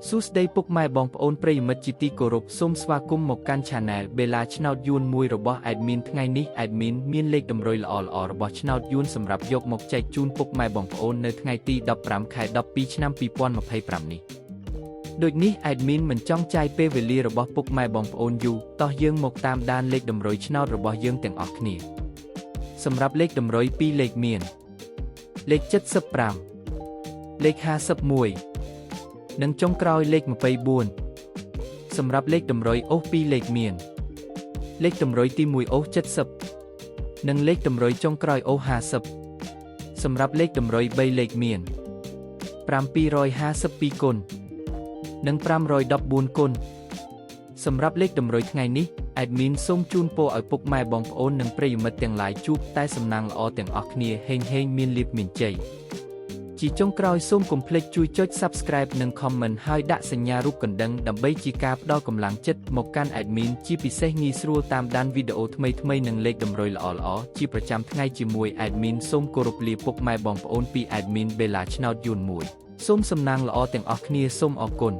សួស្តីពុកម៉ែបងប្អូនប្រិយមិត្តជាទីគោរពសូមស្វាគមន៍មកកាន់ Channel បេឡាឆ្នោតយួនមួយរបស់ Admin ថ្ងៃនេះ Admin មានលេខតម្រុយល្អៗរបស់ឆ្នោតយួនសម្រាប់យកមកចែកជូនពុកម៉ែបងប្អូននៅថ្ងៃទី15ខែ12ឆ្នាំ2025នេះដូចនេះ Admin មិនចង់ចាយពេលវេលារបស់ពុកម៉ែបងប្អូនយូរតោះយើងមកតាមដានលេខតម្រុយឆ្នោតរបស់យើងទាំងអស់គ្នាសម្រាប់លេខតម្រុយ2លេខមានលេខ75លេខ51និងចុងក្រោយលេខ24សម្រាប់លេខតម្រុយអូស2លេខមានលេខតម្រុយទី1អូស70និងលេខតម្រុយចុងក្រោយអូស50សម្រាប់លេខតម្រុយ3លេខមាន752គុណនិង514គុណសម្រាប់លេខតម្រុយថ្ងៃនេះ Admin សូមជូនពរឲ្យពុកម៉ែបងប្អូននិងប្រិយមិត្តទាំងឡាយជួបតែសំណាងល្អទាំងអស់គ្នាហេងមានលាភមានជ័យជាចុងក្រោយសូមកុំភ្លេចជួយចុច Subscribe និង Comment ហើយដាក់សញ្ញារូបកណ្ដឹងដើម្បីជាការផ្ដល់កម្លាំងចិត្តមកកាន់ Admin ជាពិសេសងាយស្រួលតាមដានវីដេអូថ្មីៗនិងលេខតម្រុយល្អៗជាប្រចាំថ្ងៃជាមួយ Admin សូមគោរពលាពុកម៉ែបងប្អូនពី Admin បេឡាឆ្នោតយួនមួយសូមសំណាងល្អទាំងអស់គ្នាសូមអរគុណ